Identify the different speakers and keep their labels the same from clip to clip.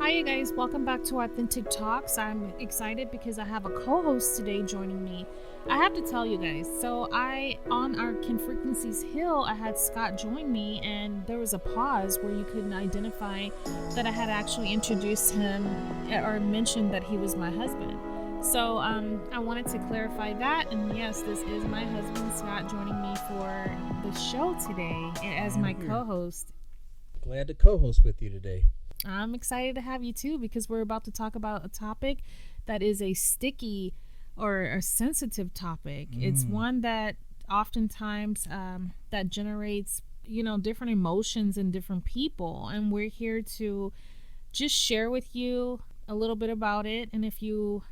Speaker 1: Hi, you guys. Welcome back to Authentic Talks. I'm excited because I have a co-host today joining me. I have to tell you guys, on our Kin Frequencies Hill, I had Scott join me, and there was a pause where you couldn't identify that I had actually introduced him or mentioned that he was my husband. So I wanted to clarify that, and yes, this is my husband, Scott, joining me for the show today as my co-host.
Speaker 2: Glad to co-host with you today.
Speaker 1: I'm excited to have you too because we're about to talk about a topic that is a sticky or a sensitive topic. It's one that oftentimes that generates, different emotions in different people, and we're here to just share with you a little bit about it. And if you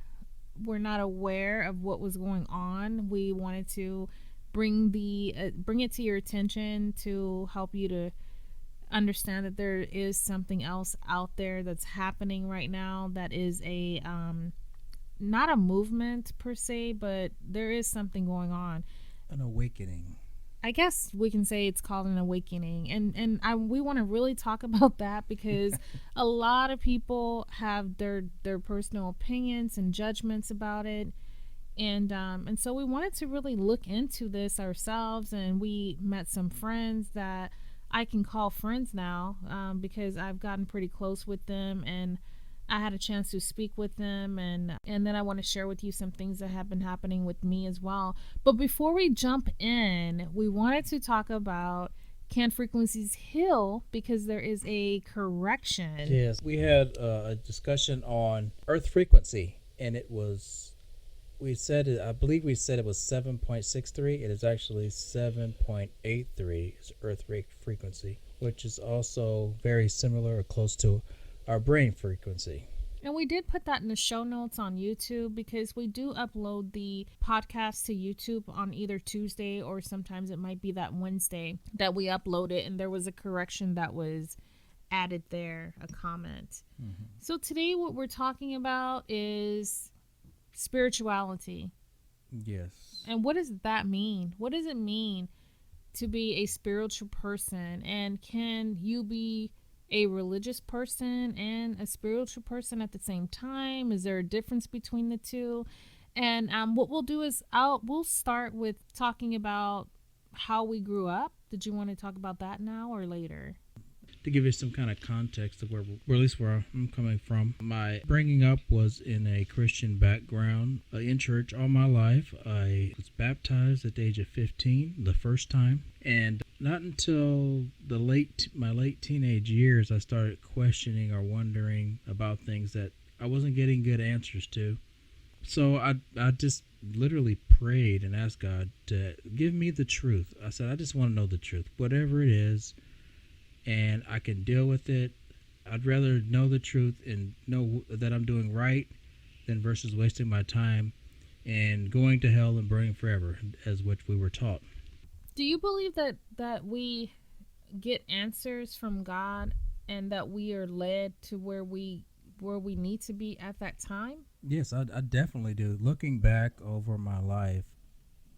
Speaker 1: were not aware of what was going on, we wanted to bring it to your attention to help you to understand that there is something else out there that's happening right now that is a not a movement per se, but there is something going on,
Speaker 2: an awakening.
Speaker 1: I guess we can say it's called an awakening, and we want to really talk about that because a lot of people have their personal opinions and judgments about it. And so we wanted to really look into this ourselves, and we met some friends that I can call friends now because I've gotten pretty close with them, and I had a chance to speak with them, and then I want to share with you some things that have been happening with me as well. But before we jump in, we wanted to talk about Can Frequencies Heal because there is a correction.
Speaker 2: Yes, we had a discussion on Earth frequency, and it was I believe we said it was 7.63. It is actually 7.83 Earth frequency, which is also very similar or close to our brain frequency.
Speaker 1: And we did put that in the show notes on YouTube because we do upload the podcast to YouTube on either Tuesday or sometimes it might be that Wednesday that we upload it. And there was a correction that was added there, a comment. Mm-hmm. So today what we're talking about is spirituality.
Speaker 2: Yes.
Speaker 1: And what does that mean? What does it mean to be a spiritual person? And can you be a religious person and a spiritual person at the same time? Is there a difference between the two? And what we'll do is we'll start with talking about how we grew up. Did you want to talk about that now or later?
Speaker 2: To give you some kind of context of where at least where I'm coming from, my bringing up was in a Christian background, in church all my life. I was baptized at the age of 15 the first time, and not until my late teenage years I started questioning or wondering about things that I wasn't getting good answers to. So I just literally prayed and asked God to give me the truth. I said, I just want to know the truth, whatever it is, and I can deal with it. I'd rather know the truth and know that I'm doing right than versus wasting my time and going to hell and burning forever, as which we were taught.
Speaker 1: Do you believe that we get answers from God and that we are led to where we need to be at that time?
Speaker 2: Yes, I definitely do. Looking back over my life,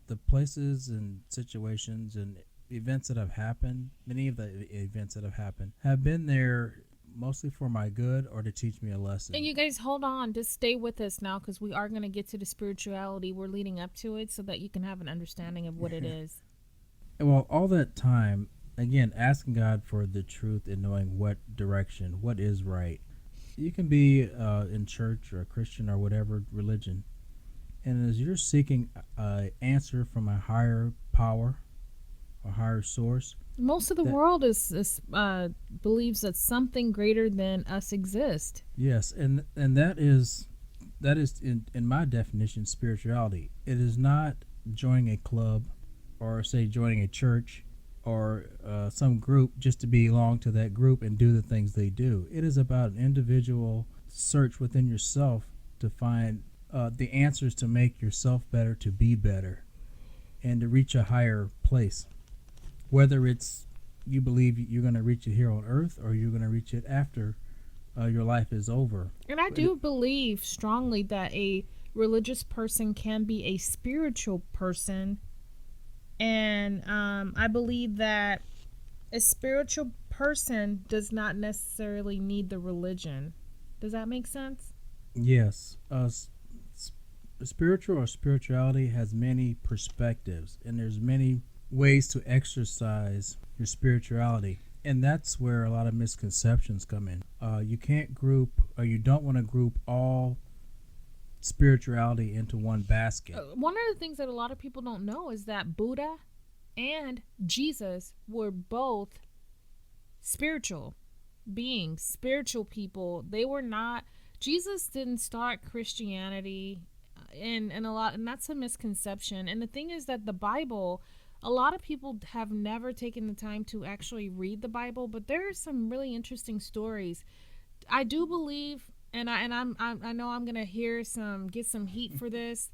Speaker 2: the places and situations and events that have happened, many of the events that have happened have been there mostly for my good or to teach me a lesson.
Speaker 1: And you guys hold on, just stay with us now because we are going to get to the spirituality. We're leading up to it so that you can have an understanding of what it is.
Speaker 2: Well, all that time, again, asking God for the truth and knowing what direction, what is right. You can be in church or a Christian or whatever religion, and as you're seeking an answer from a higher power, a higher source.
Speaker 1: Most of the world believes that something greater than us exists.
Speaker 2: Yes, and that is in my definition spirituality. It is not joining a club or say joining a church or some group just to belong to that group and do the things they do. It is about an individual search within yourself to find the answers to make yourself better, to be better, and to reach a higher place. Whether it's you believe you're going to reach it here on earth or you're going to reach it after your life is over.
Speaker 1: And I do believe strongly that a religious person can be a spiritual person. And I believe that a spiritual person does not necessarily need the religion. Does that make sense?
Speaker 2: Yes. Spiritual or spirituality has many perspectives, and there's many ways to exercise your spirituality. And that's where a lot of misconceptions come in. You can't group, or you don't want to group all spirituality into one basket.
Speaker 1: One of the things that a lot of people don't know is that Buddha and Jesus were both spiritual beings, spiritual people. They were not. Jesus didn't start Christianity, and a lot, and that's a misconception. And the thing is that the Bible, a lot of people have never taken the time to actually read the Bible, but there are some really interesting stories. I do believe, I know I'm gonna get some heat for this,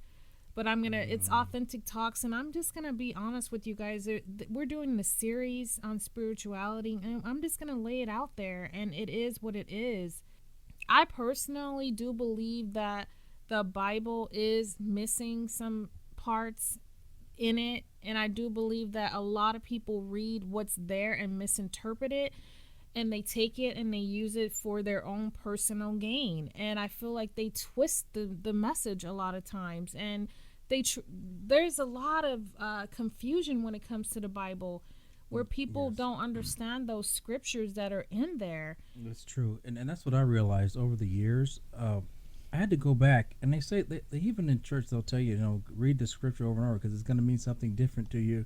Speaker 1: but it's authentic talks, and I'm just gonna be honest with you guys. We're doing the series on spirituality, and I'm just gonna lay it out there, and it is what it is. I personally do believe that the Bible is missing some parts in it, and I do believe that a lot of people read what's there and misinterpret it, and they take it and they use it for their own personal gain, and I feel like they twist the message a lot of times, and there's a lot of confusion when it comes to the Bible, where people
Speaker 2: Yes.
Speaker 1: don't understand those scriptures that are in there.
Speaker 2: That's true, and that's what I realized over the years. I had to go back, and they even in church they'll tell you, read the scripture over and over because it's going to mean something different to you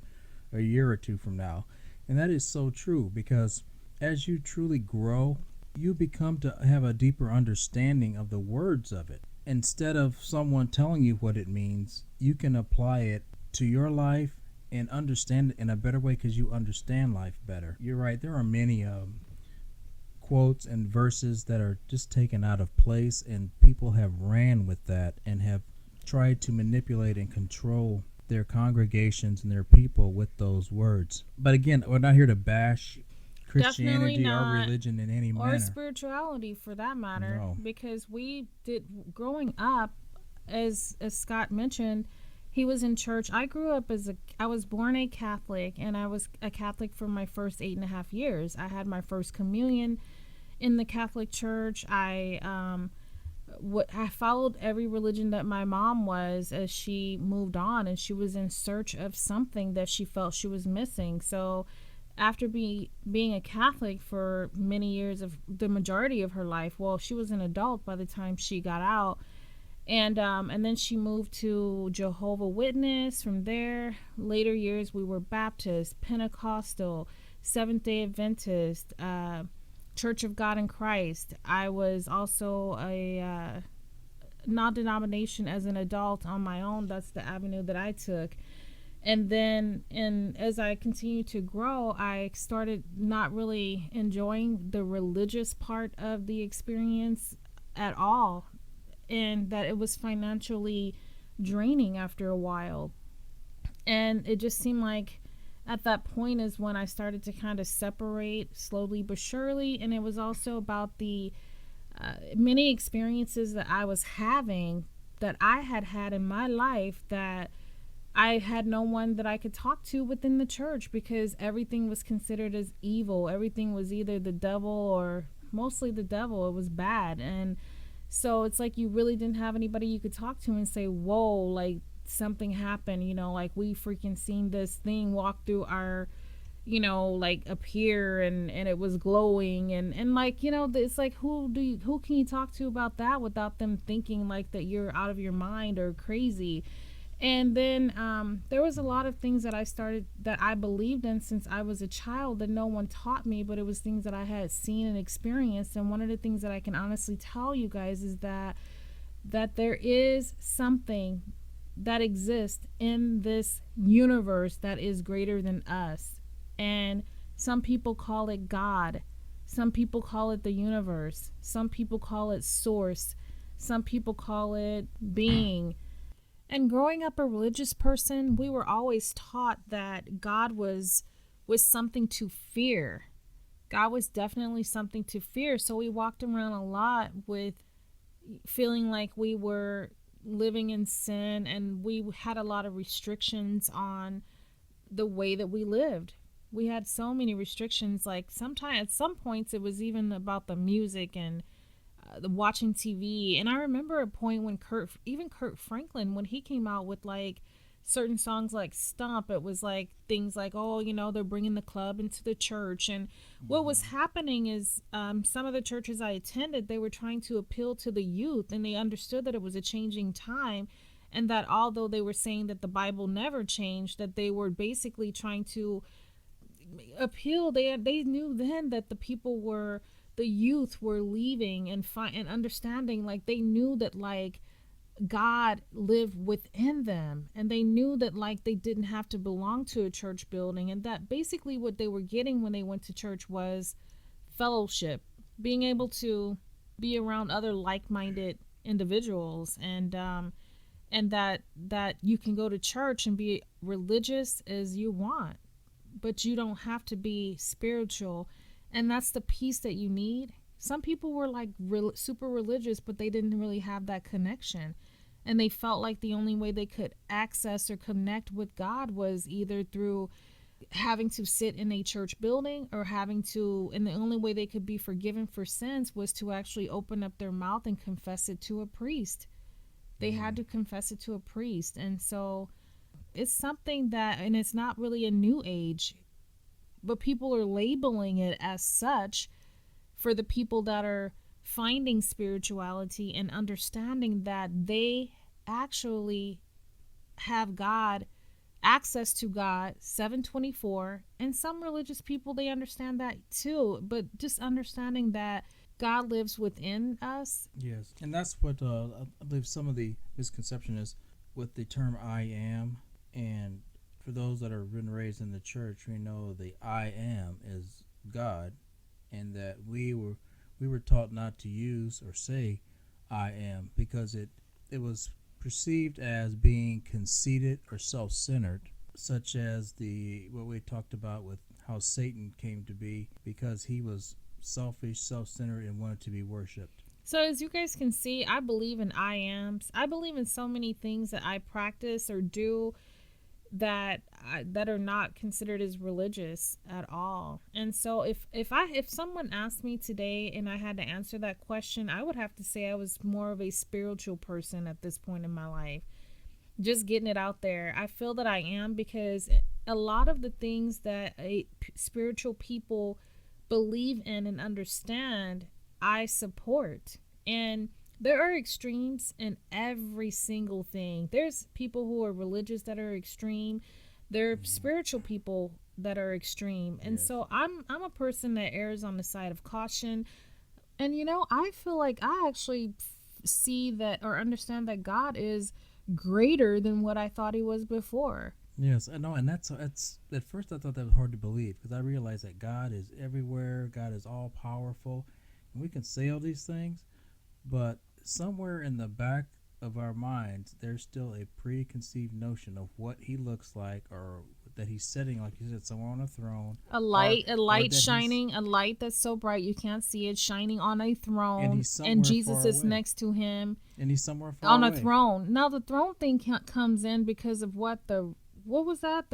Speaker 2: a year or two from now, and that is so true because as you truly grow, you become to have a deeper understanding of the words of it. Instead of someone telling you what it means, you can apply it to your life and understand it in a better way because you understand life better. You're right. There are many quotes and verses that are just taken out of place, and people have ran with that and have tried to manipulate and control their congregations and their people with those words. But again, we're not here to bash
Speaker 1: Definitely
Speaker 2: Christianity or
Speaker 1: not.
Speaker 2: religion in any
Speaker 1: Or
Speaker 2: manner.
Speaker 1: spirituality for that matter,
Speaker 2: No.
Speaker 1: because we did growing up, as Scott mentioned, he was in church. I was born a Catholic, and I was a Catholic for my first 8.5 years. I had my first communion in the Catholic Church. I followed every religion that my mom was as she moved on, and she was in search of something that she felt she was missing. So after being a Catholic for many years, of the majority of her life, well, she was an adult by the time she got out, and then she moved to Jehovah Witness. From there, later years, we were Baptist, Pentecostal, Seventh Day Adventist, Church of God in Christ. I was also a non-denomination as an adult on my own. That's the avenue that I took. And then, as I continued to grow, I started not really enjoying the religious part of the experience at all, and that it was financially draining after a while. And it just seemed like at that point is when I started to kind of separate slowly but surely. And it was also about the many experiences that I was having, that I had had in my life, that I had no one that I could talk to within the church, because everything was considered as evil. Everything was either the devil, or mostly the devil. It was bad. And so it's like you really didn't have anybody you could talk to and say, whoa, like something happened, like we freaking seen this thing walk through our, like appear, and it was glowing, and like, it's like, who can you talk to about that without them thinking like that you're out of your mind or crazy. And then there was a lot of things that I believed in since I was a child, that no one taught me, but it was things that I had seen and experienced. And one of the things that I can honestly tell you guys is that there is something that exists in this universe that is greater than us. And some people call it God. Some people call it the universe. Some people call it source. Some people call it being. And growing up a religious person, we were always taught that God was something to fear. God was definitely something to fear. So we walked around a lot with feeling like we were living in sin, and we had a lot of restrictions on the way that we lived. We had so many restrictions, like sometimes at some points it was even about the music and watching TV. And I remember a point when Kurt Franklin, when he came out with like certain songs like Stomp, it was like things like, oh, they're bringing the club into the church. And what was
Speaker 2: Mm-hmm.
Speaker 1: happening is some of the churches I attended, they were trying to appeal to the youth, and they understood that it was a changing time, and that although they were saying that the Bible never changed, that they were basically trying to appeal. They knew then that the youth were leaving and understanding, like they knew that like God lived within them, and they knew that like they didn't have to belong to a church building, and that basically what they were getting when they went to church was fellowship, being able to be around other like-minded individuals, and that you can go to church and be religious as you want, but you don't have to be spiritual. And that's the peace that you need. Some people were like super religious, but they didn't really have that connection, and they felt like the only way they could access or connect with God was either through having to sit in a church building, or having to, and the only way they could be forgiven for sins was to actually open up their mouth and confess it to a priest. They had
Speaker 2: Mm.
Speaker 1: to confess it to a priest. And so it's something that, and it's not really a new age, but people are labeling it as such for the people that are finding spirituality and understanding that they actually have God, access to God 724. And some religious people, they understand that too, but just understanding that God lives within us.
Speaker 2: Yes, and that's what I believe some of the misconception is with the term "I am." And for those that are been raised in the church, we know the "I am" is God, and that we were taught not to use or say "I am" because it was perceived as being conceited or self-centered, such as the what we talked about with how Satan came to be because he was selfish, self-centered, and wanted to be worshipped.
Speaker 1: So as you guys can see, I believe in I ams. I believe in so many things that I practice or do that are not considered as religious at all. And so if someone asked me today and I had to answer that question, I would have to say I was more of a spiritual person at this point in my life. Just getting it out there. I feel that I am, because a lot of the things that spiritual people believe in and understand, I support. And there are extremes in every single thing. There's people who are religious that are extreme. There are
Speaker 2: Mm-hmm.
Speaker 1: spiritual people that are extreme. And
Speaker 2: Yes.
Speaker 1: so I'm a person that errs on the side of caution. And I feel like I actually see that or understand that God is greater than what I thought he was before.
Speaker 2: Yes, I know, and that's at first I thought that was hard to believe because I realized that God is everywhere, God is all powerful, and we can say all these things, but somewhere in the back of our minds, there's still a preconceived notion of what He looks like, or that He's sitting, like you said, somewhere on a throne,
Speaker 1: A
Speaker 2: or
Speaker 1: light, a
Speaker 2: or
Speaker 1: light
Speaker 2: that He's
Speaker 1: shining, a light that's so bright you can't see it, shining on a
Speaker 2: and
Speaker 1: throne,
Speaker 2: He's
Speaker 1: and
Speaker 2: somewhere
Speaker 1: Jesus
Speaker 2: far
Speaker 1: is
Speaker 2: away,
Speaker 1: next to him
Speaker 2: and He's somewhere far
Speaker 1: on a
Speaker 2: away.
Speaker 1: throne. Now the throne thing comes in because of what was that?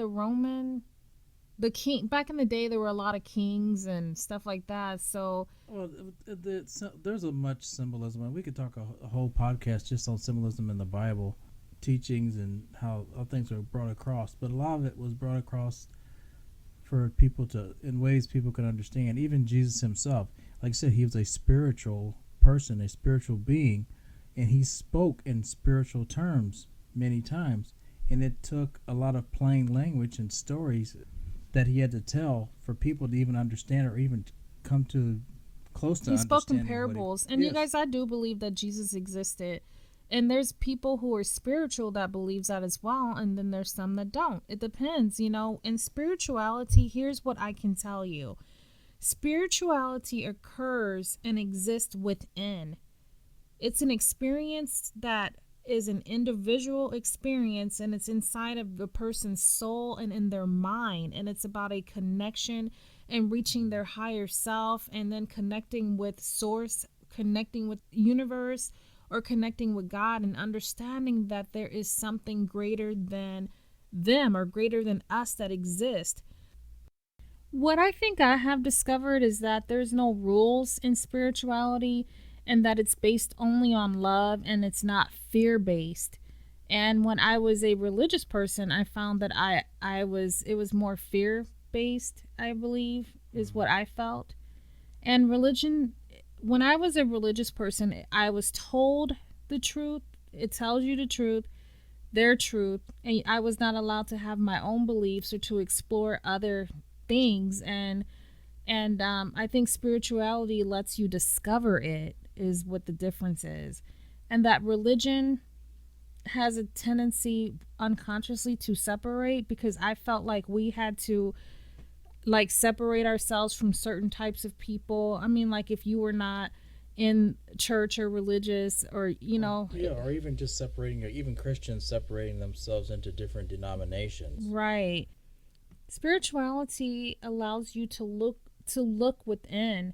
Speaker 1: The king back in the day. There were a lot of kings and stuff like that. So
Speaker 2: Well, there's a much symbolism, and we could talk a whole podcast just on symbolism in the Bible, teachings, and how things are brought across. But a lot of it was brought across for people to in ways people could understand. Even Jesus himself, like I said, he was a spiritual person, a spiritual being, and he spoke in spiritual terms many times. And it took a lot of plain language and stories that he had to tell for people to even understand or even come to close to
Speaker 1: he spoke in
Speaker 2: understanding what he.
Speaker 1: parables. And you
Speaker 2: Yes.
Speaker 1: guys, I do believe that Jesus existed. And there's people who are spiritual that believes that as well, and then there's some that don't. It depends. In spirituality, here's what I can tell you. Spirituality occurs and exists within. It's an experience that is an individual experience, and it's inside of the person's soul and in their mind, and it's about a connection and reaching their higher self, and then connecting with source, connecting with universe, or connecting with God, and understanding that there is something greater than them or greater than us that exist. What I think I have discovered is that there's no rules in spirituality, and that it's based only on love and it's not fear based. And when I was a religious person, I found that I was it was more fear based, I believe, is what I felt. And religion, when I was a religious person, I was told the truth. It tells you the truth, their truth, and I was not allowed to have my own beliefs or to explore other things. And I think spirituality lets you discover it, is what the difference is. And that religion has a tendency unconsciously to separate, because I felt like we had to like separate ourselves from certain types of people. I mean, like if you were not in church or religious, or
Speaker 2: Yeah, or even just separating, or even Christians separating themselves into different denominations.
Speaker 1: right. Spirituality allows you to look within,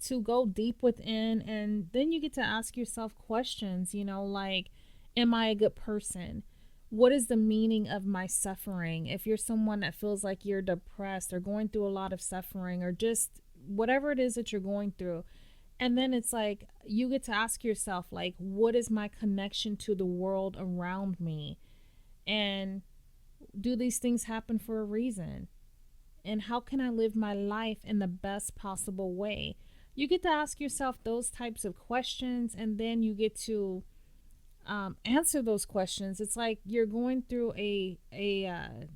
Speaker 1: to go deep within, and then you get to ask yourself questions, like, am I a good person? What is the meaning of my suffering? If you're someone that feels like you're depressed or going through a lot of suffering, or just whatever it is that you're going through, and then it's like you get to ask yourself, like, what is my connection to the world around me? And do these things happen for a reason? And how can I live my life in the best possible way? You get to ask yourself those types of questions, and then you get to answer those questions. It's like you're going through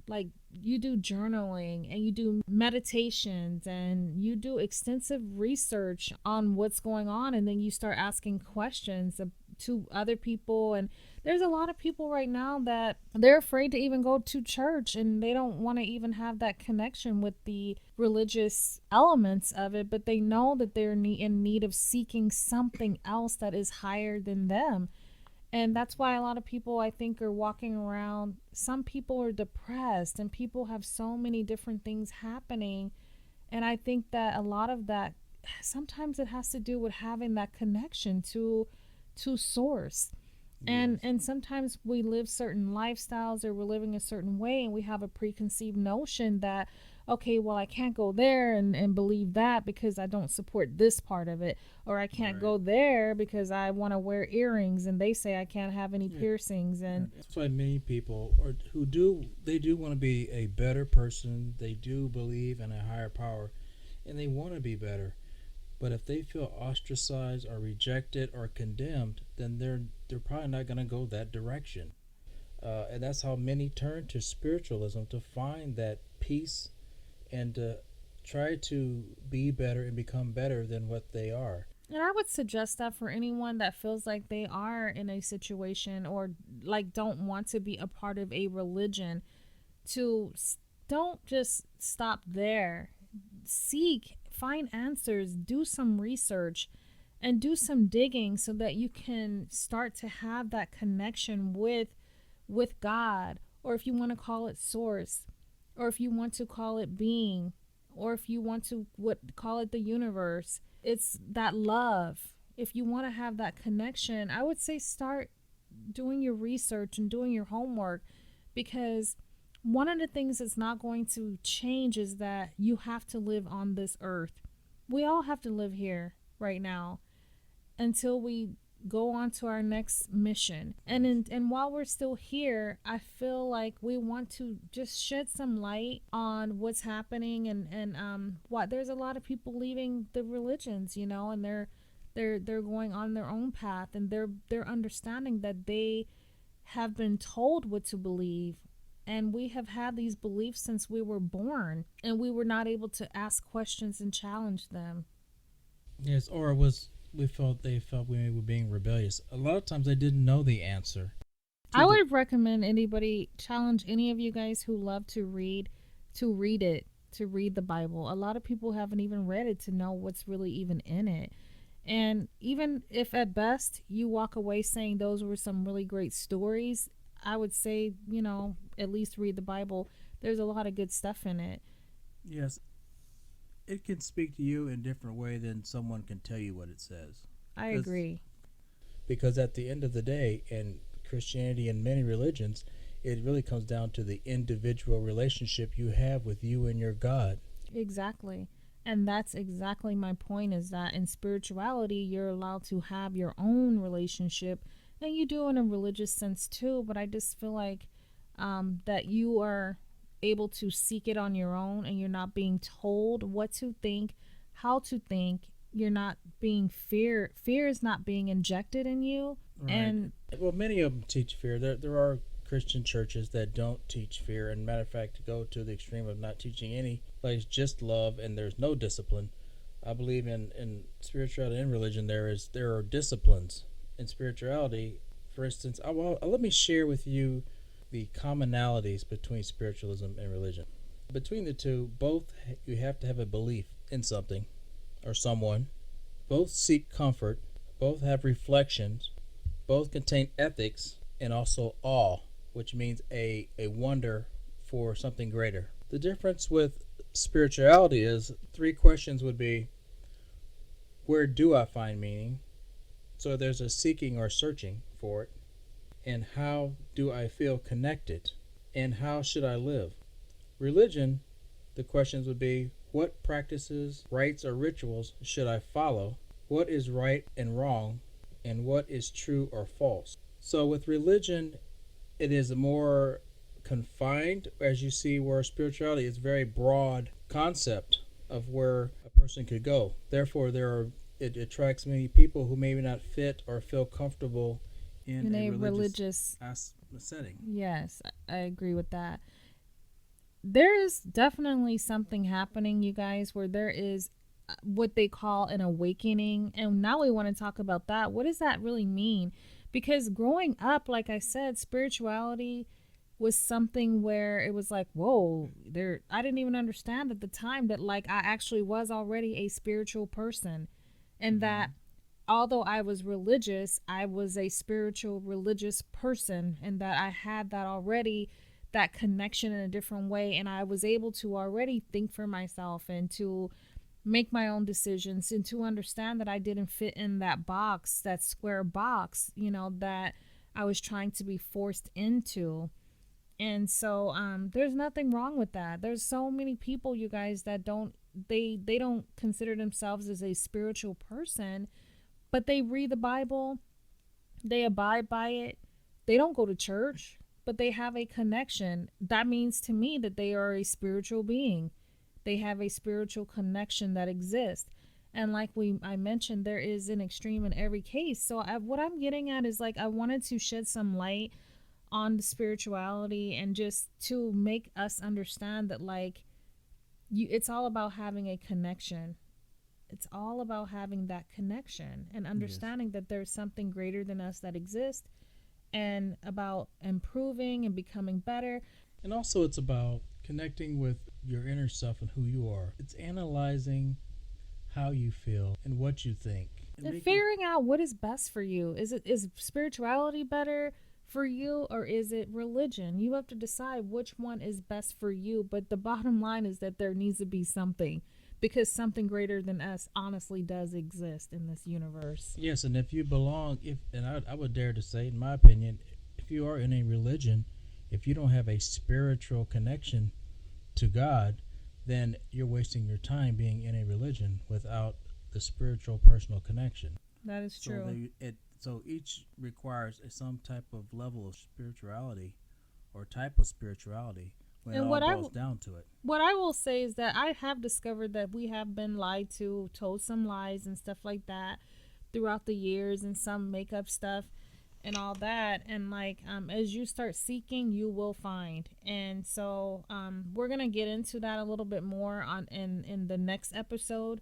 Speaker 1: like you do journaling and you do meditations and you do extensive research on what's going on, and then you start asking questions to other people. And there's a lot of people right now that they're afraid to even go to church, and they don't want to even have that connection with the religious elements of it, but they know that they're in need of seeking something else that is higher than them. And that's why a lot of people, I think, are walking around. Some people are depressed, and people have so many different things happening. And I think that a lot of that, sometimes it has to do with having that connection to source.
Speaker 2: Yes.
Speaker 1: And sometimes we live certain lifestyles, or we're living a certain way, and we have a preconceived notion that, okay, well, I can't go there and believe that because I don't support this part of it, or I can't
Speaker 2: Right.
Speaker 1: go there because I want to wear earrings and they say I can't have any
Speaker 2: Yeah.
Speaker 1: piercings. And
Speaker 2: That's why many people, or who do, they do want to be a better person. They do believe in a higher power, and they want to be better. But if they feel ostracized or rejected or condemned, then they're probably not going to go that direction. And that's how many turn to spiritualism, to find that peace and to try to be better and become better than what they are.
Speaker 1: I would suggest that for anyone that feels like they are in a situation, or like don't want to be a part of a religion, to don't just stop there. Seek, find answers, do some research, and do some digging so that you can start to have that connection with God, or if you want to call it source, or if you want to call it being, or if you want to call it the universe. It's that love. If you want to have that connection, I would say start doing your research and doing your homework, because one of the things that's not going to change is that you have to live on this earth. We all have to live here right now until we go on to our next mission. And while we're still here, I feel like we want to just shed some light on what's happening, and what there's a lot of people leaving the religions, and they're going on their own path, and they're understanding that they have been told what to believe. And we have had these beliefs since we were born, and we were not able to ask questions and challenge them.
Speaker 2: Yes, or it was, they felt we were being rebellious. A lot of times they didn't know the answer to
Speaker 1: I
Speaker 2: the.
Speaker 1: would recommend anybody, challenge any of you guys who love to read it, to read the Bible. A lot of people haven't even read it to know what's really even in it. And even if at best you walk away saying those were some really great stories, I would say, at least read the Bible. There's a lot of good stuff in it.
Speaker 2: Yes, it can speak to you in a different way than someone can tell you what it says.
Speaker 1: I
Speaker 2: Because
Speaker 1: agree.
Speaker 2: because at the end of the day, in Christianity and many religions, it really comes down to the individual relationship you have with you and your God.
Speaker 1: Exactly. And that's exactly my point, is that in spirituality, you're allowed to have your own relationship, and you do in a religious sense too. But I just feel like that you are able to seek it on your own, and you're not being told what to think, how to think. You're not being fear is not being injected in you.
Speaker 2: Right.
Speaker 1: And
Speaker 2: Well, many of them teach fear. There are Christian churches that don't teach fear, and matter of fact, go to the extreme of not teaching any, like just love, and there's no discipline. I believe in spirituality and religion there are disciplines in spirituality. For instance, let me share with you the commonalities between spiritualism and religion. Between the two, both you have to have a belief in something or someone. Both seek comfort. Both have reflections. Both contain ethics and also awe, which means a wonder for something greater. The difference with spirituality is three questions would be: where do I find meaning? So there's a seeking or searching for it. And how do I feel connected? And how should I live? Religion, the questions would be: what practices, rites, or rituals should I follow? What is right and wrong? And what is true or false? So with religion, it is more confined, as you see, where spirituality is very broad concept of where a person could go. Therefore, it attracts many people who maybe not fit or feel comfortable in
Speaker 1: in
Speaker 2: a
Speaker 1: a
Speaker 2: religious
Speaker 1: religious,
Speaker 2: setting.
Speaker 1: yes, I agree with that. There is definitely something happening, you guys, where there is what they call an awakening. And now we want to talk about that. What does that really mean? Because growing up, like I said, spirituality was something where it was like, whoa, there, I didn't even understand at the time that like I actually was already a spiritual person, and
Speaker 2: Mm-hmm.
Speaker 1: that although I was religious, I was a spiritual religious person, and that I had that already, that connection in a different way. And I was able to already think for myself and to make my own decisions and to understand that I didn't fit in that box, that square box, that I was trying to be forced into. And so there's nothing wrong with that. There's so many people, you guys, that they don't consider themselves as a spiritual person, but they read the Bible, they abide by it. They don't go to church, but they have a connection. That means to me that they are a spiritual being. They have a spiritual connection that exists. And like I mentioned, there is an extreme in every case. So what I'm getting at is like I wanted to shed some light on the spirituality, and just to make us understand that like it's all about having a connection. It's all about having that connection and
Speaker 2: Yes.
Speaker 1: understanding that there's something greater than us that exists, and about improving and becoming better.
Speaker 2: And also, it's about connecting with your inner self and who you are. It's analyzing how you feel and what you think, and
Speaker 1: And
Speaker 2: making.
Speaker 1: figuring out what is best for you. Is spirituality better for you, or is it religion? You have to decide which one is best for you. But the bottom line is that there needs to be something, because something greater than us honestly does exist in this universe.
Speaker 2: Yes, and if you belong, if and I would dare to say, in my opinion, if you are in a religion, if you don't have a spiritual connection to God, then you're wasting your time being in a religion without the spiritual personal connection.
Speaker 1: That is
Speaker 2: So
Speaker 1: true.
Speaker 2: so each requires some type of level of spirituality or type of spirituality when it
Speaker 1: And
Speaker 2: all boils down to it.
Speaker 1: what I will say is that I have discovered that we have been lied to, told some lies and stuff like that throughout the years, and some makeup stuff and all that. And like as you start seeking, you will find. And so we're gonna get into that a little bit more on in the next episode,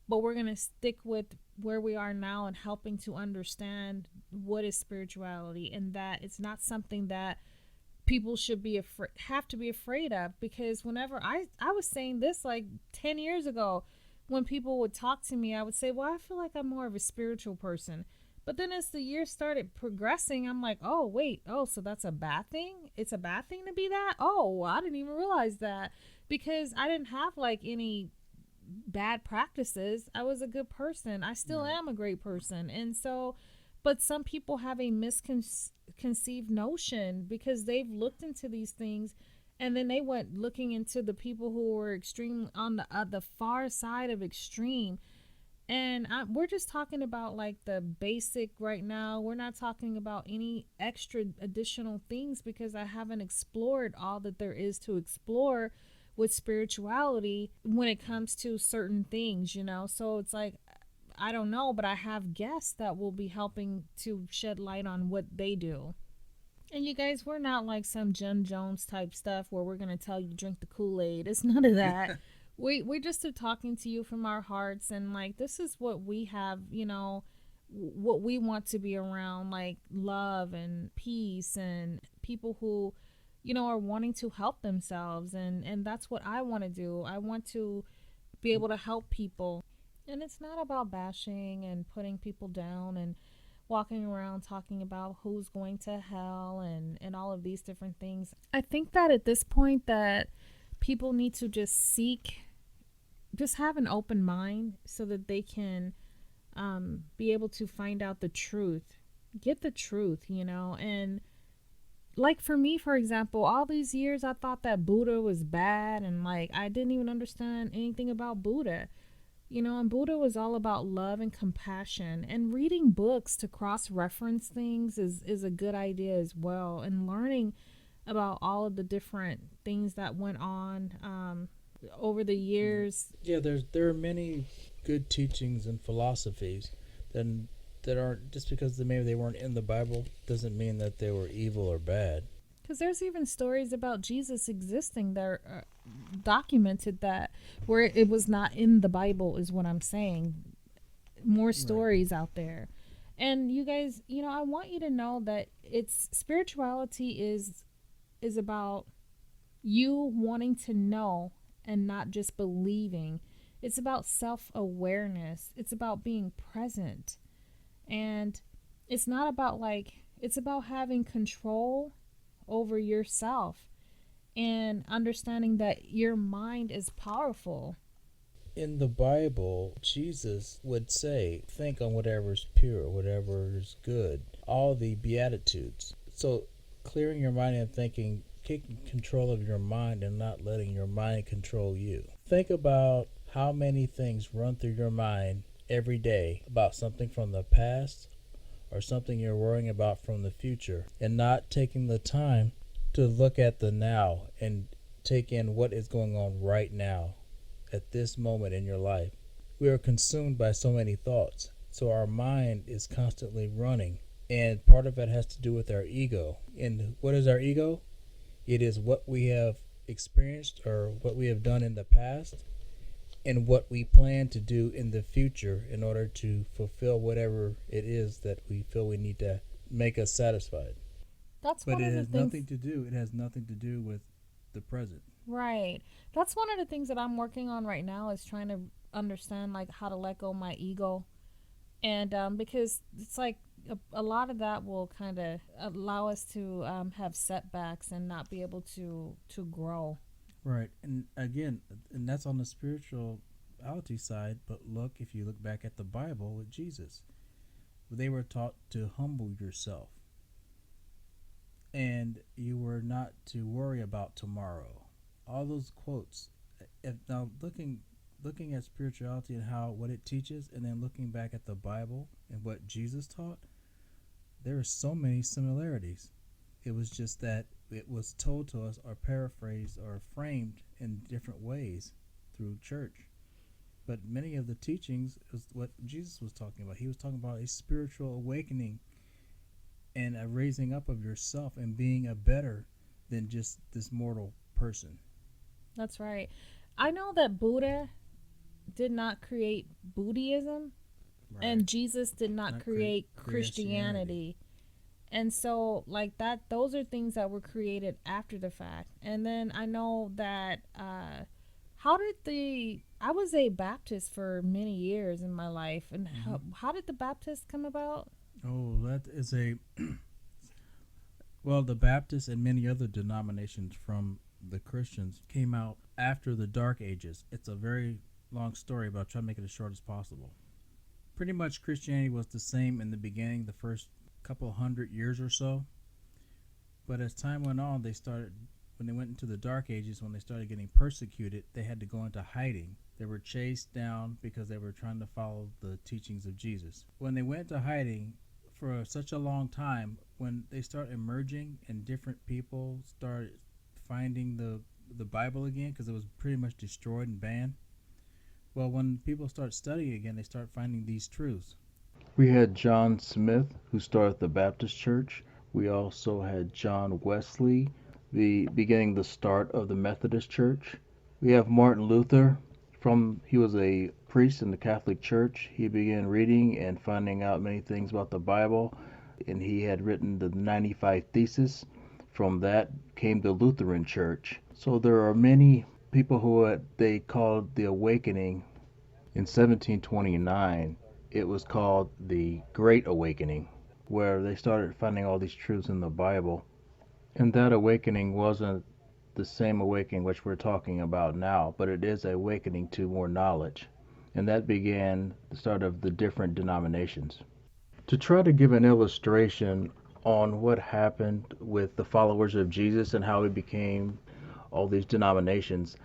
Speaker 1: but we're gonna stick with where we are now and helping to understand what is spirituality, and that it's not something that people should be have to be afraid of. Because whenever I was saying this like 10 years ago, when people would talk to me, I would say, well, I feel like I'm more of a spiritual person. But then as the years started progressing, I'm like, oh wait, oh, so that's a bad thing? It's a bad thing to be that? Oh, I didn't even realize that. Because I didn't have like any bad practices. I was a good person. I still
Speaker 2: Right.
Speaker 1: am a great person. And so, but some people have a misconceived notion because they've looked into these things, And then they went looking into the people who were extreme on the far side of extreme. And we're just talking about like the basic right now. We're not talking about any extra additional things because I haven't explored all that there is to explore with spirituality when it comes to certain things, you know? So it's like, I don't know, but I have guests that will be helping to shed light on what they do. And you guys, we're not like some Jim Jones type stuff where we're gonna tell you drink the Kool-Aid. It's none of that. We just are talking to you from our hearts, and like this is what we have, you know, what we want to be around, like love and peace and people who, you know, are wanting to help themselves, and that's what I want to do. I want to be able to help people. And it's not about bashing and putting people down and walking around talking about who's going to hell and all of these different things. I think that at this point that people need to just have an open mind so that they can be able to find out the truth, get the truth, you know. And like for me, for example, all these years I thought that Buddha was bad and like I didn't even understand anything about Buddha. You know, and Buddha was all about love and compassion. And reading books to cross reference things is a good idea as well. And learning about all of the different things that went on over the years.
Speaker 2: Yeah, there are many good teachings and philosophies that that aren't just because maybe they weren't in the Bible doesn't mean that they were evil or bad.
Speaker 1: Because there's even stories about Jesus existing that are documented that where it was not in the Bible, is what I'm saying. More
Speaker 2: Right.
Speaker 1: stories out there. And you guys, you know, I want you to know that it's spirituality is about you wanting to know and not just believing. It's about self-awareness. It's about being present. And it's not about like it's about having control over yourself and understanding that your mind is powerful.
Speaker 2: In the Bible, Jesus would say, think on whatever is pure, whatever is good, all the Beatitudes. So, clearing your mind and thinking, taking control of your mind and not letting your mind control you. Think about how many things run through your mind every day about something from the past or something you're worrying about from the future, and not taking the time to look at the now and take in what is going on right now at this moment in your life. We are consumed by so many thoughts, so our mind is constantly running, and part of it has to do with our ego. And what is our ego? It is what we have experienced or what we have done in the past and what we plan to do in the future in order to fulfill whatever it is that we feel we need to make us satisfied.
Speaker 1: That's
Speaker 2: But
Speaker 1: one
Speaker 2: it
Speaker 1: of the
Speaker 2: has
Speaker 1: things.
Speaker 2: nothing to do. It has nothing to do with the present.
Speaker 1: Right. That's one of the things that I'm working on right now is trying to understand like how to let go of my ego. And because it's like a lot of that will kind of allow us to have setbacks and not be able to grow.
Speaker 2: Right. And again, and that's on the spirituality side. But look, if you look back at the Bible with Jesus, they were taught to humble yourself, and you were not to worry about tomorrow. All those quotes. If now looking at spirituality and how what it teaches, and then looking back at the Bible and what Jesus taught, there are so many similarities. It was just that it was told to us or paraphrased or framed in different ways through church. But many of the teachings is what Jesus was talking about. He was talking about a spiritual awakening and a raising up of yourself and being a better than just this mortal person.
Speaker 1: That's right. I know that Buddha did not create Buddhism
Speaker 2: Right.
Speaker 1: and Jesus did not
Speaker 2: Not
Speaker 1: create
Speaker 2: Christianity.
Speaker 1: Christianity. And so like that those are things that were created after the fact. And then I know that how did the I was a Baptist for many years in my life, and
Speaker 2: Mm-hmm.
Speaker 1: how did the Baptist come about?
Speaker 2: Oh, that is a well, the Baptists and many other denominations from the Christians came out after the Dark Ages. It's a very long story, but I'll try to make it as short as possible. Pretty much Christianity was the same in the beginning, the first couple hundred years or so. But as time went on, they started when they went into the Dark Ages, when they started getting persecuted, they had to go into hiding. They were chased down because they were trying to follow the teachings of Jesus. When they went into hiding for such a long time, when they start emerging and different people start finding the Bible again, because it was pretty much destroyed and banned. Well, when people start studying again, they start finding these truths.
Speaker 3: We had John Smith, who started the Baptist Church. We also had John Wesley, the beginning the start of the Methodist Church. We have Martin Luther. He was a priest in the Catholic Church. He began reading and finding out many things about the Bible, and he had written the 95 Theses. From that came the Lutheran Church. So there are many people who they called the Awakening. In 1729, it was called the Great Awakening, where they started finding all these truths in the Bible. And that awakening wasn't the same awakening which we're talking about now, but it is an awakening to more knowledge. And that began the start of the different denominations. To try to give an illustration on what happened with the followers of Jesus and how it became all these denominations,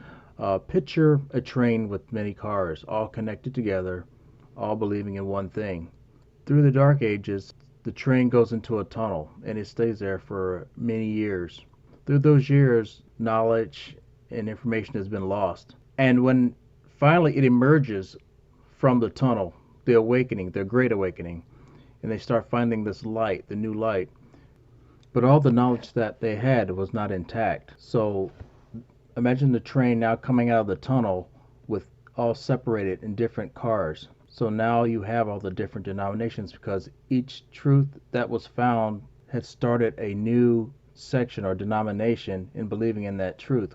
Speaker 3: picture a train with many cars, all connected together, all believing in one thing. Through the Dark Ages, the train goes into a tunnel and it stays there for many years. Through those years, knowledge and information has been lost. And when finally it emerges from the tunnel, the awakening, the Great Awakening, and they start finding this light, the new light, but all the knowledge that they had was not intact. So imagine the train now coming out of the tunnel with all separated in different cars. So now you have all the different denominations because each truth that was found had started a new section or denomination in believing in that truth.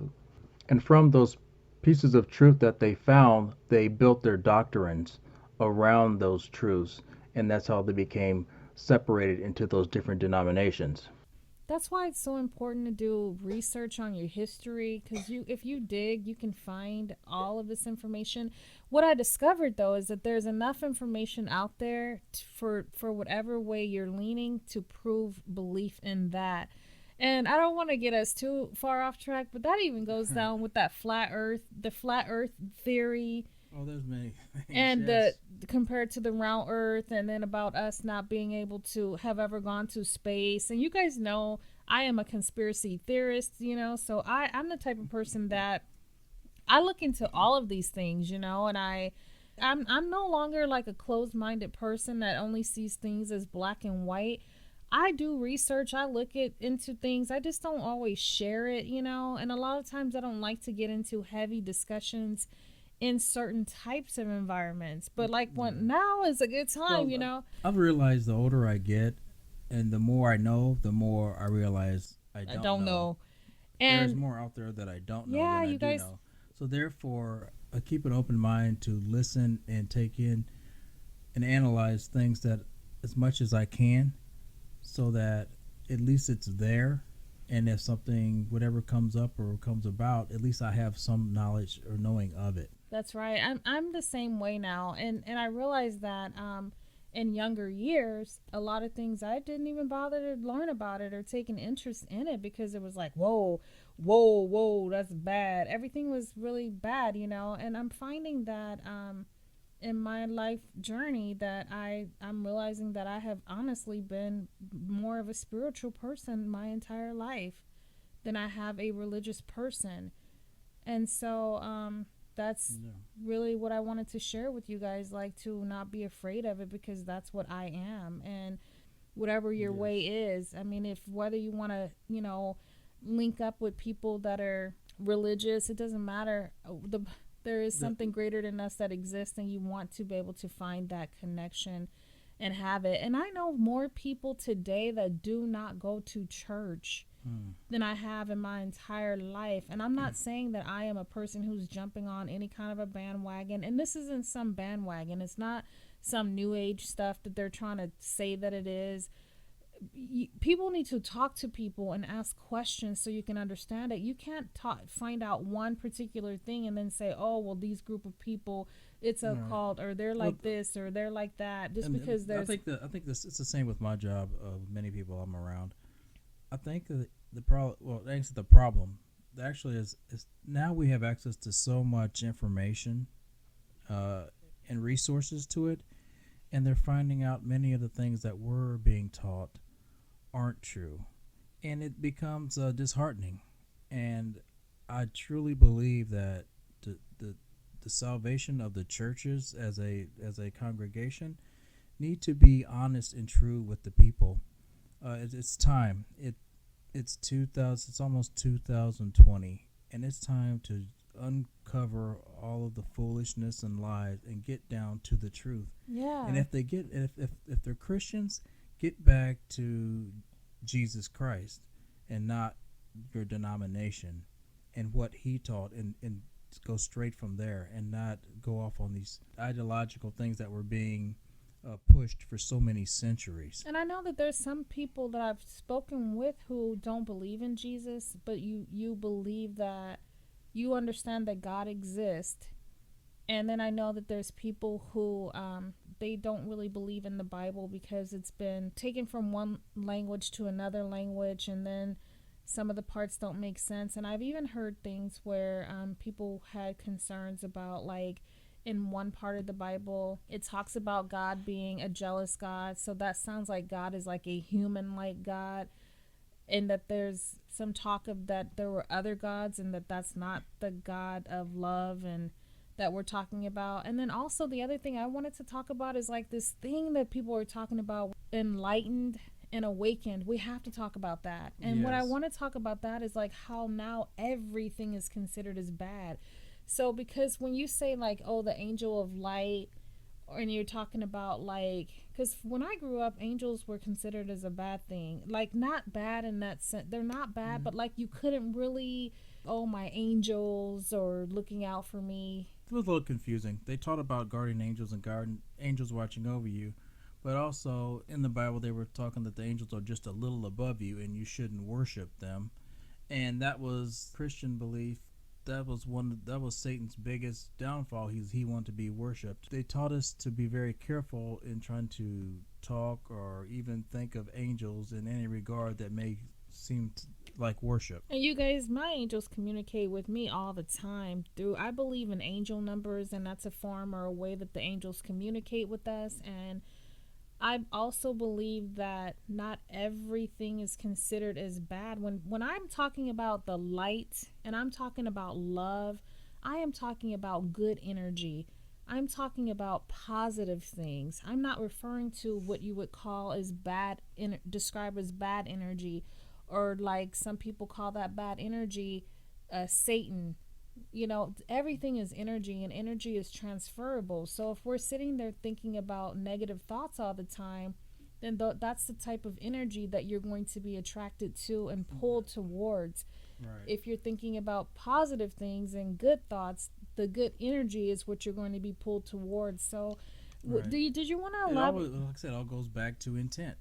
Speaker 3: And from those pieces of truth that they found, they built their doctrines around those truths. And that's how they became separated into those different denominations.
Speaker 1: That's why it's so important to do research on your history, because if you dig, you can find all of this information. What I discovered though is that there's enough information out there for whatever way you're leaning to prove belief in that. And I don't want to get us too far off track, but that even goes down with that the flat earth theory.
Speaker 2: Oh, there's many things.
Speaker 1: And
Speaker 2: yes.
Speaker 1: Compared to the round earth, and then about us not being able to have ever gone to space. And you guys know I am a conspiracy theorist, so I'm the type of person that I look into all of these things, and I'm no longer like a closed-minded person that only sees things as black and white. I do research. I look into things. I just don't always share it, and a lot of times I don't like to get into heavy discussions in certain types of environments, but now is a good time.
Speaker 2: I've realized the older I get and the more I know, the more I realize I don't know. And there's more out there that I don't know than I do know. So therefore I keep an open mind to listen and take in and analyze things that as much as I can, so that at least it's there. And if something, whatever comes up or comes about, at least I have some knowledge or knowing of it.
Speaker 1: That's right. I'm the same way now, and I realize that in younger years, a lot of things I didn't even bother to learn about it or take an interest in it because it was like, whoa, that's bad. Everything was really bad, And I'm finding that in my life journey that I'm realizing that I have honestly been more of a spiritual person my entire life than I have a religious person, and so that's really what I wanted to share with you guys, to not be afraid of it, because that's what I am. And whatever your way is, I mean, whether you want to, link up with people that are religious, it doesn't matter. There is something greater than us that exists, and you want to be able to find that connection and have it. And I know more people today that do not go to church than I have in my entire life. And I'm not saying that I am a person who's jumping on any kind of a bandwagon. And this isn't some bandwagon. It's not some new age stuff that they're trying to say that it is. People need to talk to people and ask questions so you can understand it. You can't find out one particular thing and then say, oh, well, these group of people, it's a cult, or they're like this or they're like that, just because there's...
Speaker 2: I think this it's the same with my job of many people I'm around. I think that the problem, well, that's the problem. actually is now we have access to so much information uh, and resources to it, and they're finding out many of the things that we're being taught aren't true, and it becomes disheartening. And I truly believe that the, the the salvation of the churches as a congregation need to be honest and true with the people. It's time. It's 2000. It's almost 2020, and it's time to uncover all of the foolishness and lies and get down to the truth. And
Speaker 1: Yeah.
Speaker 2: if they're Christians, get back to Jesus Christ and not your denomination and what he taught, and go straight from there and not go off on these ideological things that were being pushed for so many centuries.
Speaker 1: And I know that there's some people that I've spoken with who don't believe in Jesus, but you believe that you understand that God exists. And then I know that there's people who they don't really believe in the Bible because it's been taken from one language to another language, and then some of the parts don't make sense. And I've even heard things where people had concerns about, like, in one part of the Bible, it talks about God being a jealous God. So that sounds like God is like a human like God, and that there's some talk of that there were other gods, and that that's not the God of love and that we're talking about. And then also the other thing I wanted to talk about is like this thing that people are talking about, enlightened and awakened. We have to talk about that. And what I
Speaker 2: Yes.
Speaker 1: want to talk about that is like how now everything is considered as bad. So because when you say like, oh, the angel of light, and you're talking about like, because when I grew up, angels were considered as a bad thing, like not bad in that sense, they're not bad,
Speaker 2: Mm.
Speaker 1: but like you couldn't really, oh, my angels or looking out for me.
Speaker 2: It was a little confusing. They taught about guardian angels and guardian angels watching over you, but also in the Bible they were talking that the angels are just a little above you and you shouldn't worship them. And that was Christian belief. That was Satan's biggest downfall. He wanted to be worshipped. They taught us to be very careful in trying to talk or even think of angels in any regard that may seem like worship.
Speaker 1: And you guys, my angels communicate with me all the time through, I believe in angel numbers, and that's a form or a way that the angels communicate with us. And I also believe that not everything is considered as bad. When I'm talking about the light and I'm talking about love, I am talking about good energy. I'm talking about positive things. I'm not referring to what you would call as describe as bad energy, or like some people call that bad energy, Satan. You know, everything is energy, and energy is transferable. So if we're sitting there thinking about negative thoughts all the time, then that's the type of energy that you're going to be attracted to and pulled towards.
Speaker 2: Right.
Speaker 1: If you're thinking about positive things and good thoughts, the good energy is what you're going to be pulled towards. So
Speaker 2: Right.
Speaker 1: did you want to
Speaker 2: It
Speaker 1: elaborate?
Speaker 2: always, like I said, all goes back to intent.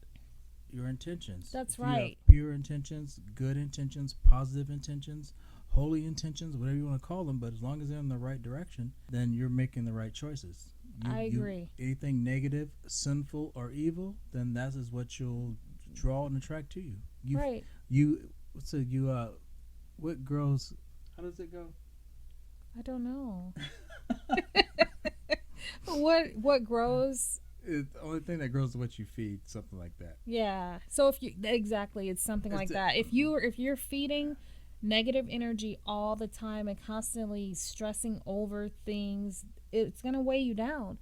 Speaker 2: Your intentions.
Speaker 1: That's
Speaker 2: If you have
Speaker 1: right.
Speaker 2: pure intentions, good intentions, positive intentions, holy intentions, whatever you want to call them, but as long as they're in the right direction, then you're making the right choices.
Speaker 1: I
Speaker 2: You
Speaker 1: agree.
Speaker 2: anything negative, sinful, or evil, then that is what you'll draw and attract to you.
Speaker 1: Right.
Speaker 2: You so you what grows? How does it go?
Speaker 1: I don't know. What grows.
Speaker 2: The only thing that grows is what you feed, something like that.
Speaker 1: Yeah. So if you exactly, it's something
Speaker 2: It's
Speaker 1: like
Speaker 2: the,
Speaker 1: that. If you're feeding negative energy all the time and constantly stressing over things, it's going to weigh you down.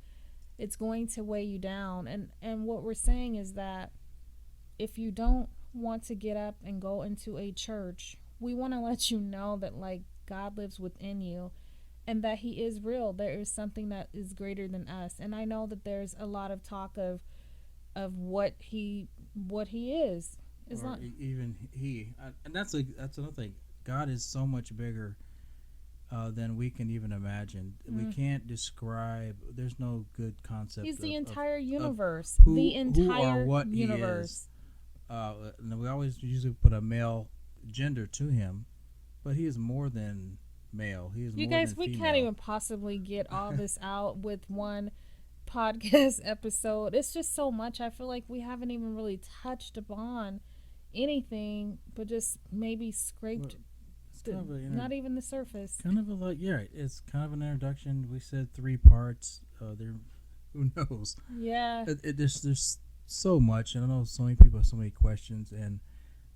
Speaker 1: It's going to weigh you down. And what we're saying is that if you don't want to get up and go into a church, we want to let you know that like God lives within you, and that he is real. There is something that is greater than us. And I know that there's a lot of talk of what he is. It's
Speaker 2: or
Speaker 1: not.
Speaker 2: even he, and that's another thing. God is so much bigger than we can even imagine. We
Speaker 1: Mm.
Speaker 2: can't describe. There's no good concept
Speaker 1: He's the
Speaker 2: of
Speaker 1: entire universe. The
Speaker 2: who or
Speaker 1: entire
Speaker 2: what he is.
Speaker 1: universe.
Speaker 2: And we always usually put a male gender to him, but he is more than male. He is
Speaker 1: You
Speaker 2: more than
Speaker 1: guys, we can't
Speaker 2: female.
Speaker 1: even possibly get all this out with one podcast episode. It's just so much. I feel like we haven't even really touched upon anything, but just maybe
Speaker 2: Well,
Speaker 1: scraped
Speaker 2: kind of
Speaker 1: not even the surface.
Speaker 2: kind of a like yeah. It's kind of an introduction. We said 3 parts. There, who knows?
Speaker 1: Yeah.
Speaker 2: There's so much, and I know so many people have so many questions, and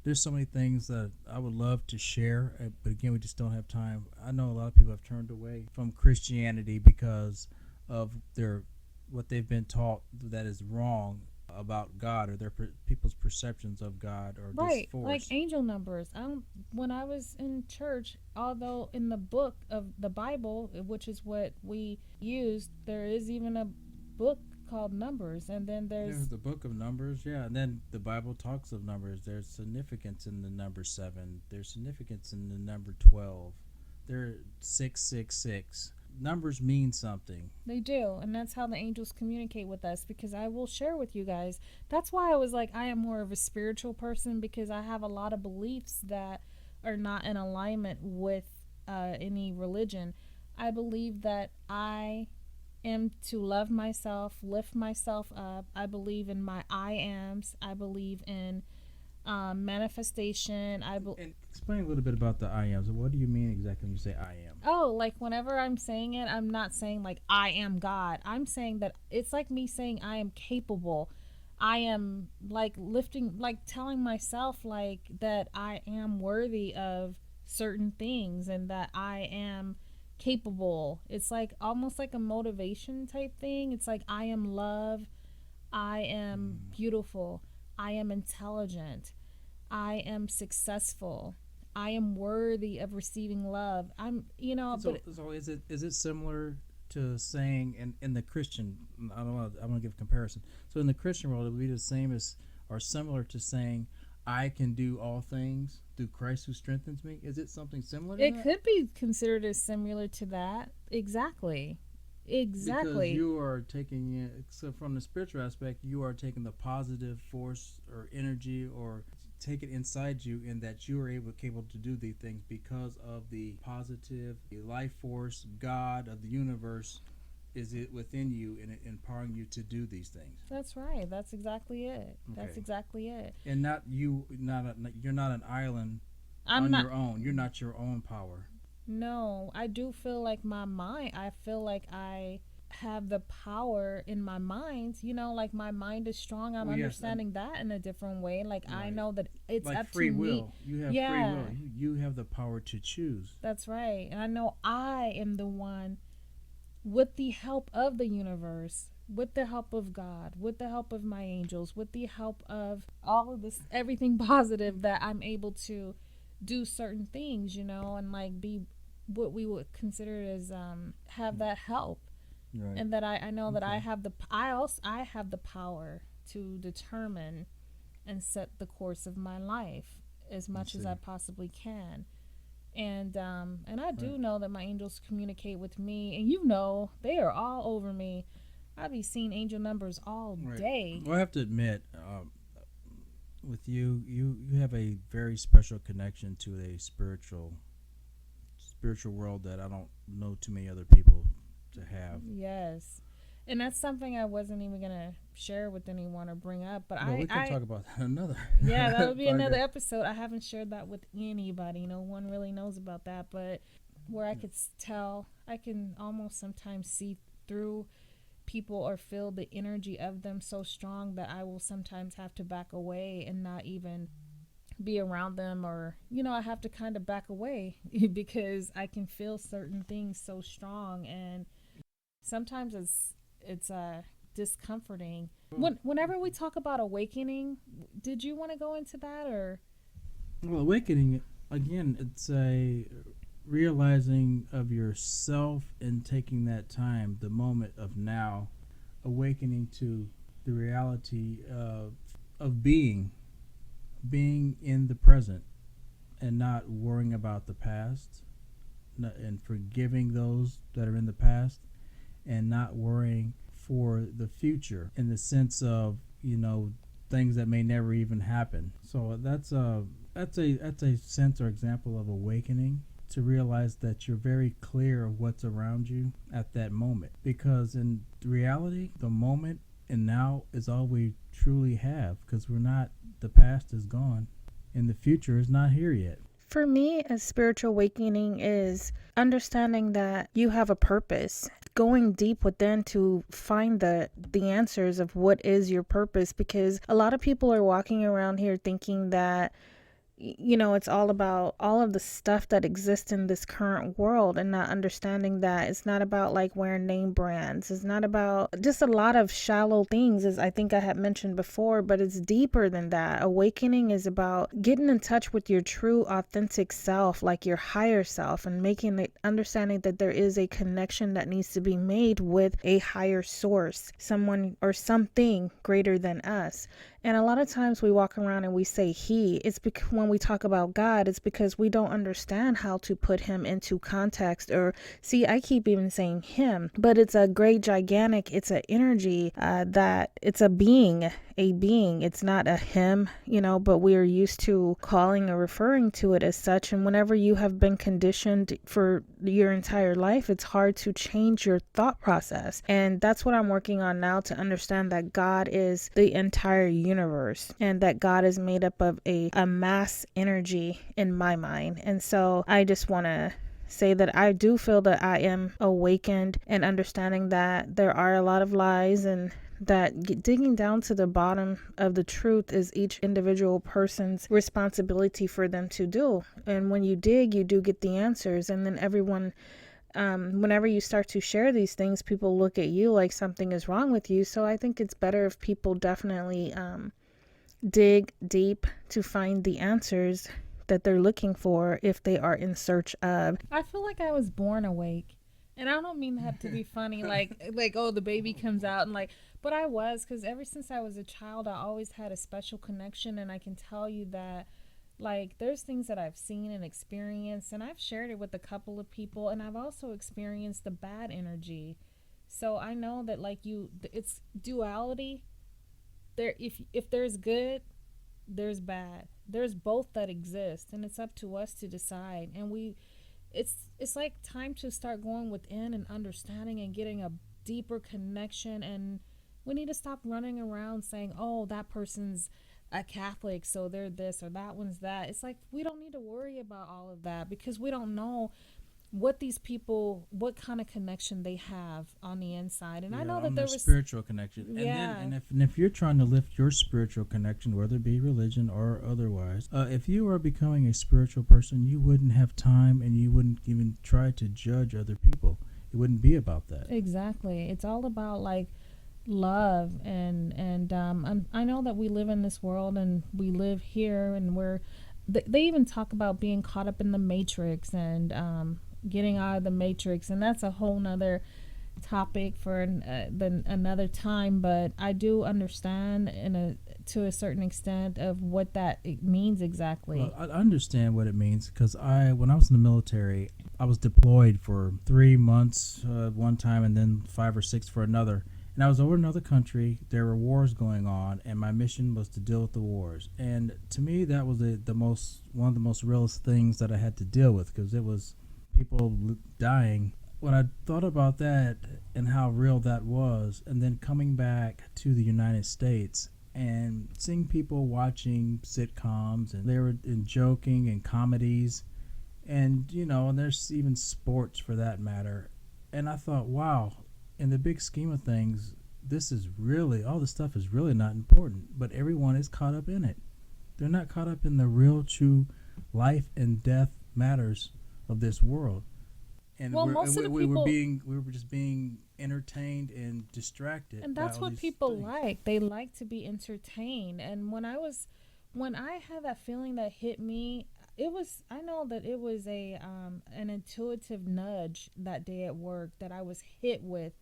Speaker 2: there's so many things that I would love to share, but again, we just don't have time. I know a lot of people have turned away from Christianity because of their what they've been taught that is wrong about God or their people's perceptions of God or this
Speaker 1: Right, like
Speaker 2: force.
Speaker 1: angel numbers. I don't. When I was in church, although in the book of the Bible, which is what we used, there is even a book called Numbers, and then
Speaker 2: There's
Speaker 1: there's
Speaker 2: the book of Numbers, yeah, and then the Bible talks of numbers. There's significance in the number 7. There's significance in the number 12. There 666. Numbers mean something.
Speaker 1: they do, and that's how the angels communicate with us. Because I will share with you guys. That's why I was like, I am more of a spiritual person because I have a lot of beliefs that are not in alignment with any religion. I believe that I am to love myself, lift myself up. I believe in my I ams. I believe in manifestation.
Speaker 2: And explain a little bit about the I am. So what do you mean exactly when you say I am?
Speaker 1: Oh, like whenever I'm saying it, I'm not saying like I am God. I'm saying that it's like me saying I am capable. I am like lifting, like telling myself like that I am worthy of certain things and that I am capable. It's like almost like a motivation type thing. It's like I am love. I am beautiful. I am intelligent. I am successful. I am worthy of receiving love.
Speaker 2: So is it similar to saying in the Christian? I want to give a comparison. So in the Christian world, it would be the same as or similar to saying, "I can do all things through Christ who strengthens me." Is it something similar to
Speaker 1: it
Speaker 2: that?
Speaker 1: could be considered as similar to that. Exactly.
Speaker 2: Because
Speaker 1: Exactly.
Speaker 2: you are taking it, so from the spiritual aspect, you are taking the positive force or energy or take it inside you, in that you are capable to do these things because of the positive, the life force, God of the universe is it within you and empowering you to do these things.
Speaker 1: That's right. That's exactly it. That's
Speaker 2: Okay,
Speaker 1: exactly it.
Speaker 2: and not you, you're not an island
Speaker 1: I'm
Speaker 2: on
Speaker 1: not.
Speaker 2: your own. You're not your own power.
Speaker 1: No, I do feel like my mind, I feel like I have the power in my mind. Like my mind is strong. I'm
Speaker 2: Well, yes,
Speaker 1: understanding that in a different way. Like I
Speaker 2: right.
Speaker 1: know that it's
Speaker 2: Like
Speaker 1: up to
Speaker 2: free
Speaker 1: me.
Speaker 2: will, you have free
Speaker 1: Yeah,
Speaker 2: will. You have the power to choose.
Speaker 1: that's right. And I know I am the one with the help of the universe, with the help of God, with the help of my angels, with the help of all of this, everything positive, that I'm able to do certain things, and like be what we would consider as have that help.
Speaker 2: Right.
Speaker 1: And that I know that
Speaker 2: Okay.
Speaker 1: I have the power to determine and set the course of my life as
Speaker 2: I
Speaker 1: much as I
Speaker 2: see.
Speaker 1: possibly can. And I
Speaker 2: Right.
Speaker 1: do know that my angels communicate with me, and they are all over me. I be seeing angel numbers all
Speaker 2: Right.
Speaker 1: day.
Speaker 2: Well, I have to admit, with you have a very special connection to a spiritual world that I don't know too many other people to have.
Speaker 1: Yes, and that's something I wasn't even gonna share with anyone or bring up, but
Speaker 2: Well, we can
Speaker 1: I
Speaker 2: talk about that another
Speaker 1: yeah, that would be another
Speaker 2: podcast.
Speaker 1: episode. I haven't shared that with anybody. No one really knows about that, but where I could tell, I can almost sometimes see through people or feel the energy of them so strong that I will sometimes have to back away and not even be around them, or I have to kind of back away because I can feel certain things so strong, and sometimes it's discomforting. Whenever we talk about awakening, did you want to go into that, or
Speaker 2: Well, awakening again, it's a realizing of yourself and taking that time, the moment of now, awakening to the reality of being in the present and not worrying about the past, and forgiving those that are in the past, and not worrying for the future in the sense of things that may never even happen. So that's a sense or example of awakening, to realize that you're very clear of what's around you at that moment, because in reality the moment and now is all we truly have, because we're not, the past is gone and the future is not here yet.
Speaker 1: For me, a spiritual awakening is understanding that you have a purpose, going deep within to find the answers of what is your purpose, because a lot of people are walking around here thinking that it's all about all of the stuff that exists in this current world, and not understanding that it's not about like wearing name brands. It's not about just a lot of shallow things, as I think I had mentioned before, but it's deeper than that. Awakening is about getting in touch with your true authentic self, like your higher self, and making it understanding that there is a connection that needs to be made with a higher source, someone or something greater than us. And a lot of times we walk around and we say he. It's because when we talk about God, it's because we don't understand how to put him into context. Or see, I keep even saying him, but it's a great gigantic, it's an energy that it's a being. It's not a him, but we are used to calling or referring to it as such. And whenever you have been conditioned for your entire life, it's hard to change your thought process. And that's what I'm working on now, to understand that God is the entire universe, and that God is made up of a mass energy in my mind. And so I just want to say that I do feel that I am awakened, and understanding that there are a lot of lies, and that digging down to the bottom of the truth is each individual person's responsibility for them to do. And when you dig, you do get the answers. And then everyone, whenever you start to share these things, people look at you like something is wrong with you. So I think it's better if people definitely dig deep to find the answers that they're looking for if they are in search of. I feel like I was born awake. And I don't mean that to be funny, like oh, the baby comes out and like, but I was, because ever since I was a child, I always had a special connection. And I can tell you that, like, there's things that I've seen and experienced, and I've shared it with a couple of people, and I've also experienced the bad energy. So I know that, like, it's duality. There, if there's good, there's bad. There's both that exist, and it's up to us to decide. And it's like time to start going within and understanding and getting a deeper connection. And we need to stop running around saying, oh, that person's a Catholic, so they're this, or that one's that. It's like, we don't need to worry about all of that, because we don't know what these people, what kind of connection they have on the inside. And I know that there was
Speaker 2: spiritual connection.
Speaker 1: Yeah.
Speaker 2: And if you're trying to lift your spiritual connection, whether it be religion or otherwise, if you are becoming a spiritual person, you wouldn't have time, and you wouldn't even try to judge other people. It wouldn't be about that.
Speaker 1: Exactly. It's all about like love, and I know that we live in this world, and we live here, and they even talk about being caught up in the matrix, and getting out of the matrix, and that's a whole nother topic for another time. But I do understand to a certain extent of what that it means exactly.
Speaker 2: Well, I understand what it means, because when I was in the military, I was deployed for 3 months one time, and then 5 or 6 for another. And I was over in another country. There were wars going on, and my mission was to deal with the wars. And to me, that was one of the most realest things that I had to deal with, because it was people dying. When I thought about that and how real that was, and then coming back to the United States and seeing people watching sitcoms, and they were joking and comedies, and and there's even sports for that matter. And I thought, wow, in the big scheme of things, all this stuff is really not important, but everyone is caught up in it. They're not caught up in the real, true life and death matters of this world. And
Speaker 1: well,
Speaker 2: we were just being entertained and distracted.
Speaker 1: And that's what people like. They like to be entertained. And when I had that feeling that hit me, I know that it was an intuitive nudge that day at work that I was hit with,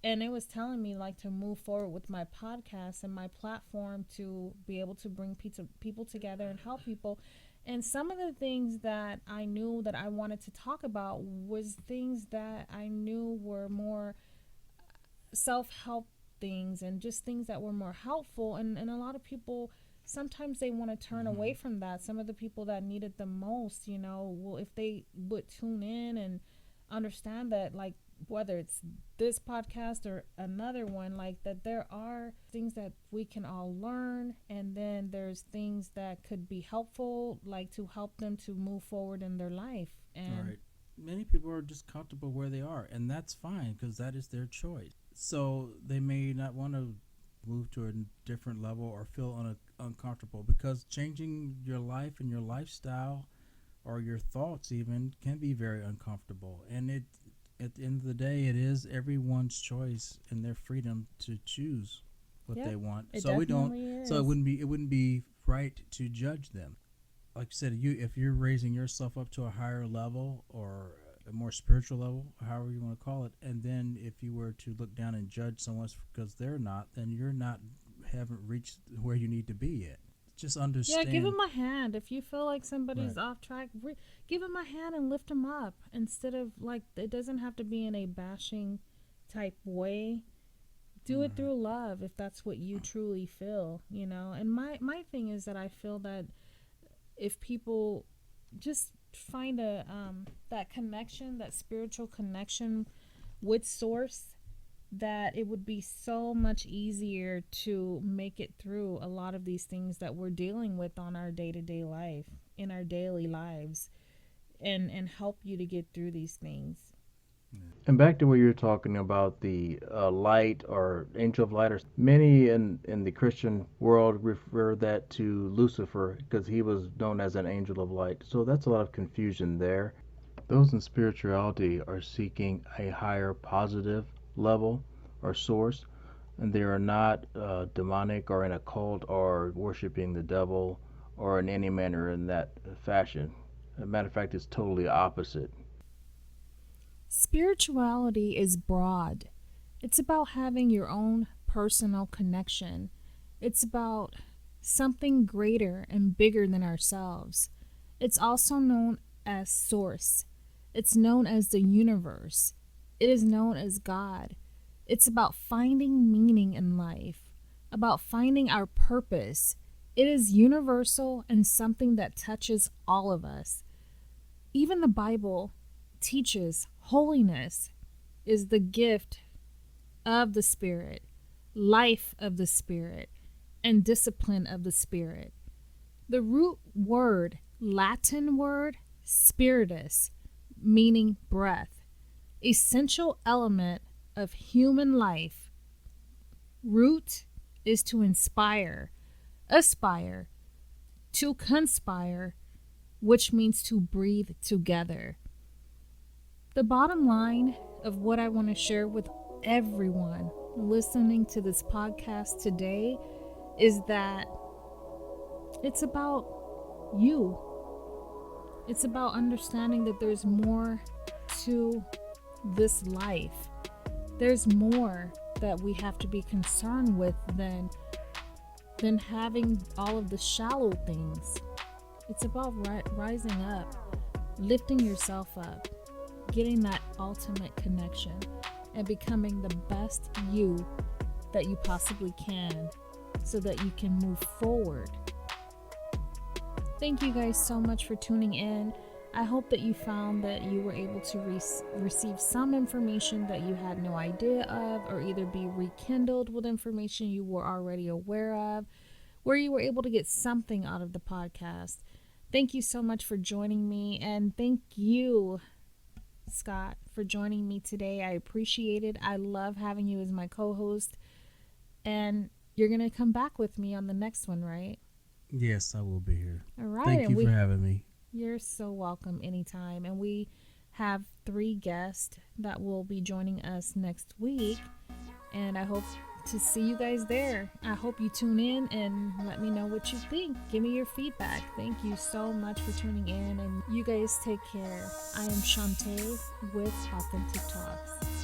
Speaker 1: and it was telling me like to move forward with my podcast and my platform, to be able to bring people together and help people. And some of the things that I knew that I wanted to talk about was things that I knew were more self-help things, and just things that were more helpful. And a lot of people, sometimes they want to turn away from that. Some of the people that need it the most, well, if they would tune in and understand that, like, whether it's this podcast or another one, like that there are things that we can all learn, and then there's things that could be helpful, like to help them to move forward in their life. And
Speaker 2: Right. Many people are just comfortable where they are, and that's fine because that is their choice. So they may not want to move to a different level or feel uncomfortable, because changing your life and your lifestyle or your thoughts even can be very uncomfortable. And it, at the end of the day, it is everyone's choice and their freedom to choose what
Speaker 1: yeah,
Speaker 2: they want.
Speaker 1: it
Speaker 2: So we don't.
Speaker 1: definitely
Speaker 2: So
Speaker 1: is.
Speaker 2: it wouldn't be right to judge them. Like I said, you, if you're raising yourself up to a higher level or a more spiritual level, however you want to call it, and then if you were to look down and judge someone because they're not, then you're not, haven't reached where you need to be yet. Just
Speaker 1: Yeah, give
Speaker 2: understand.
Speaker 1: them a hand. If you feel like somebody's
Speaker 2: Right.
Speaker 1: off track, give them a hand and lift them up, instead of, like, it doesn't have to be in a bashing type way. Do it
Speaker 2: Right.
Speaker 1: through love if that's what you truly feel, And my thing is that I feel that if people just find a that connection, that spiritual connection with source, that it would be so much easier to make it through a lot of these things that we're dealing with on our day-to-day life, in our daily lives, and help you to get through these things.
Speaker 3: And back to what you're talking about, the light or angel of light, or many in the Christian world refer that to Lucifer because he was known as an angel of light. So that's a lot of confusion there. Those in spirituality are seeking a higher positive level or source, and they are not demonic or in a cult or worshiping the devil or in any manner in that fashion. As a matter of fact, it's totally opposite.
Speaker 1: Spirituality is broad. It's about having your own personal connection. It's about something greater and bigger than ourselves. It's also known as Source. It's known as the universe. It is known as God. It's about finding meaning in life, about finding our purpose. It is universal and something that touches all of us. Even the Bible teaches holiness is the gift of the Spirit, life of the Spirit, and discipline of the Spirit. The root word, Latin word, spiritus, meaning breath, essential element of human life. Root is to inspire, aspire, to conspire, which means to breathe together. The bottom line of what I want to share with everyone listening to this podcast today is that it's about you. It's about understanding that there's more to this life. There's more that we have to be concerned with than having all of the shallow things. It's about rising up, lifting yourself up, getting that ultimate connection, and becoming the best you that you possibly can so that you can move forward. Thank you guys so much for tuning in. I hope that you found that you were able to receive some information that you had no idea of, or either be rekindled with information you were already aware of, where you were able to get something out of the podcast. Thank you so much for joining me, and thank you, Scott, for joining me today. I appreciate it. I love having you as my co-host, and you're going to come back with me on the next one, right?
Speaker 2: Yes, I will be here.
Speaker 1: All right.
Speaker 2: Thank
Speaker 1: And
Speaker 2: you for having me.
Speaker 1: you're so welcome anytime. And we have 3 guests that will be joining us next week, and I hope to see you guys there. I hope you tune in and let me know what you think. Give me your feedback. Thank you so much for tuning in, and you guys take care. I am Shante with Authentic Talks.